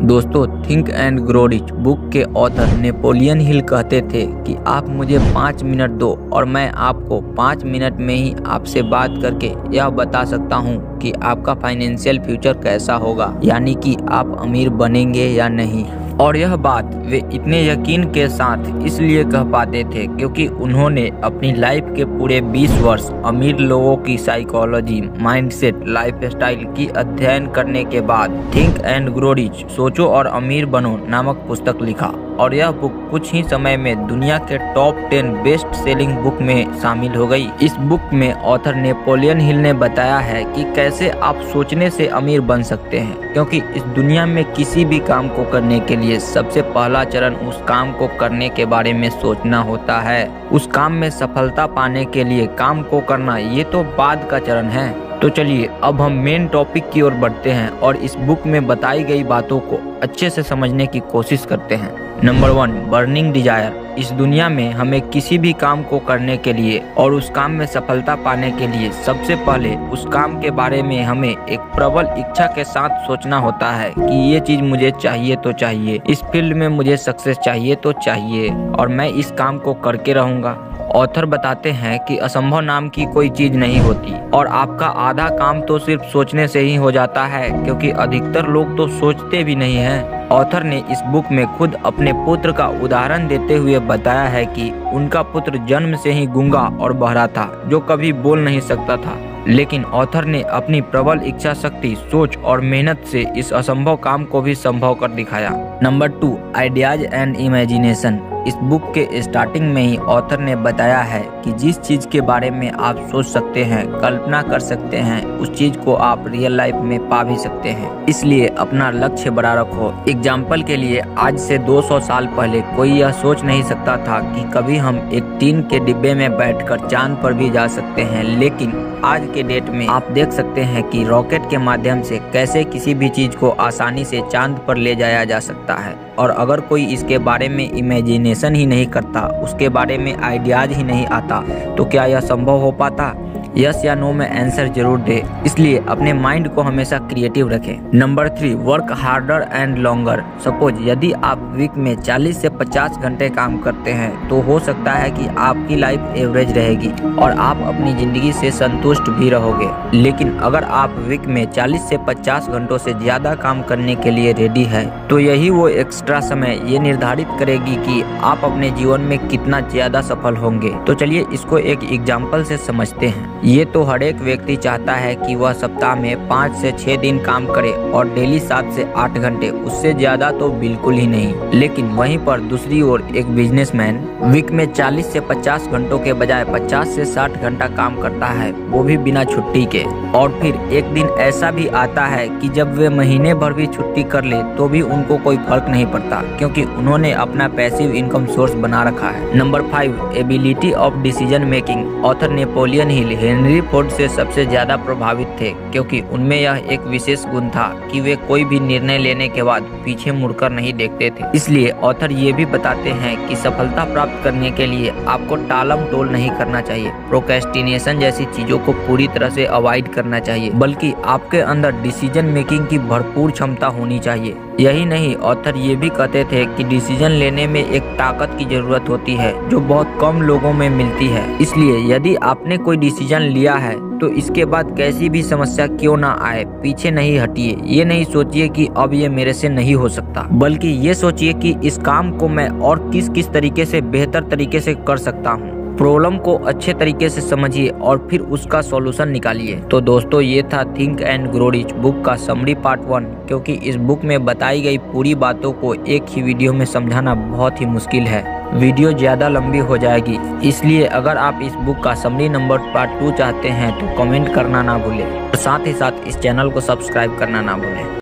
दोस्तों, think and grow rich book के author Napoleon Hill कहते थे कि आप मुझे 5 मिनट दो और मैं आपको 5 मिनट में ही आपसे बात करके यह बता सकता हूँ कि आपका फाइनेंशियल फ्यूचर कैसा होगा, यानी कि आप अमीर बनेंगे या नहीं। और यह बात वे इतने यकीन के साथ इसलिए कह पाते थे क्योंकि उन्होंने अपनी लाइफ के पूरे 20 वर्ष अमीर लोगों की साइकोलॉजी, माइंडसेट, लाइफस्टाइल की अध्ययन करने के बाद थिंक एंड ग्रो रिच, सोचो और अमीर बनो नामक पुस्तक लिखा। और यह बुक कुछ ही समय में दुनिया के टॉप 10 बेस्ट सेलिंग बुक में शामिल हो गई। इस बुक में ऑथर नेपोलियन हिल ने बताया है कि कैसे आप सोचने से अमीर बन सकते हैं, क्योंकि इस दुनिया में किसी भी काम को करने के लिए सबसे पहला चरण उस काम को करने के बारे में सोचना होता है। उस काम में सफलता पाने के लिए काम को करना ये तो बाद का चरण है। तो चलिए अब हम मेन टॉपिक की ओर बढ़ते हैं और इस बुक में बताई गई बातों को अच्छे से समझने की कोशिश करते हैं। Number 1, burning desire. इस दुनिया में हमें किसी भी काम को करने के लिए और उस काम में सफलता पाने के लिए सबसे पहले उस काम के बारे में हमें एक प्रबल इच्छा के साथ सोचना होता है कि ये चीज मुझे चाहिए तो चाहिए, इस फील्ड में मुझे सक्सेस चाहिए तो चाहिए और मैं इस काम को करके रहूंगा। ऑथर बताते हैं कि असंभव नाम की कोई चीज नहीं होती और आपका आधा काम तो सिर्फ सोचने से ही हो जाता है, क्योंकि अधिकतर लोग तो सोचते भी नहीं हैं। ऑथर ने इस बुक में खुद अपने पुत्र का उदाहरण देते हुए बताया है कि उनका पुत्र जन्म से ही गूंगा और बहरा था, जो कभी बोल नहीं सकता था, लेकिन ऑथर ने अपनी प्रबल इच्छा शक्ति, सोच और मेहनत से इस असंभव काम को भी संभव कर दिखाया। Number 2, ideas and imagination. इस बुक के स्टार्टिंग में ही ऑथर ने बताया है कि जिस चीज के बारे में आप सोच सकते हैं, कल्पना कर सकते हैं, उस चीज को आप रियल लाइफ में पा भी सकते हैं। इसलिए अपना लक्ष्य बड़ा रखो। एग्जाम्पल के लिए, आज से 200 साल पहले कोई यह सोच नहीं सकता था कि कभी हम एक टीन के डिब्बे में बैठकर चांद पर भी जा सकते हैं, लेकिन आज के डेट में आप देख सकते हैं कि रॉकेट के माध्यम से कैसे किसी भी चीज को आसानी से चांद पर ले जाया जा सकता है। और अगर कोई इसके बारे में इमेजिनेशन ही नहीं करता, उसके बारे में आइडियाज ही नहीं आता, तो क्या यह संभव हो पाता? यस या नो में आंसर जरूर दे। इसलिए अपने माइंड को हमेशा क्रिएटिव रखें। Number 3, work harder and longer. Suppose यदि आप वीक में 40 से 50 घंटे काम करते हैं, तो हो सकता है कि आपकी लाइफ एवरेज रहेगी और आप अपनी जिंदगी से संतुष्ट भी रहोगे। लेकिन अगर आप वीक में 40 से 50 घंटों से ज्यादा काम करने के लिए रेडी है, तो यही वो एक्स्ट्रा समय ये निर्धारित करेगी कि आप अपने जीवन में कितना ज्यादा सफल होंगे। तो चलिए इसको एक एग्जाम्पल से समझते हैं। ये तो हर एक व्यक्ति चाहता है कि वह सप्ताह में 5 से 6 दिन काम करे और डेली 7 से 8 घंटे, उससे ज्यादा तो बिल्कुल ही नहीं। लेकिन वहीं पर दूसरी ओर एक बिजनेसमैन वीक में 40 से 50 घंटों के बजाय 50 से 60 घंटा काम करता है, वो भी बिना छुट्टी के। और फिर एक दिन ऐसा भी आता है कि जब वे महीने भर भी छुट्टी कर ले तो भी उनको कोई फर्क नहीं पड़ता, क्योंकि उन्होंने अपना पैसिव इनकम सोर्स बना रखा है। Number 5, ability of decision making. Author Napoleon Hill Henry Ford से सबसे ज्यादा प्रभावित थे, क्योंकि उनमें यह एक विशेष गुण था कि वे कोई भी निर्णय लेने के बाद पीछे मुड़कर नहीं देखते थे। इसलिए ऑथर ये भी बताते हैं कि सफलता प्राप्त करने के लिए आपको टालम टोल नहीं करना चाहिए, प्रोक्रेस्टिनेशन जैसी चीजों को पूरी तरह से अवॉइड करना चाहिए, बल्कि आपके अंदर डिसीजन मेकिंग की भरपूर क्षमता होनी चाहिए। यही नहीं, ऑथर ये भी कहते थे कि डिसीजन लेने में एक ताकत की जरूरत होती है जो बहुत कम लोगों में मिलती है। इसलिए यदि आपने कोई डिसीजन लिया है तो इसके बाद कैसी भी समस्या क्यों ना आए, पीछे नहीं हटिए। ये नहीं सोचिए कि अब ये मेरे से नहीं हो सकता, बल्कि ये सोचिए कि इस काम को मैं और किस किस तरीके से बेहतर तरीके से कर सकता हूँ। प्रॉब्लम को अच्छे तरीके से समझिए और फिर उसका सॉल्यूशन निकालिए। तो दोस्तों, ये था think and grow rich book का समरी पार्ट 1, क्योंकि इस बुक में बताई गई पूरी बातों को एक ही वीडियो में समझाना बहुत ही मुश्किल है। वीडियो ज्यादा लंबी हो जाएगी, इसलिए अगर आप इस बुक का समरी नंबर पार्ट 2 चाहते हैं तो कमेंट करना ना भूलें और साथ ही साथ इस चैनल को सब्सक्राइब करना ना भूलें।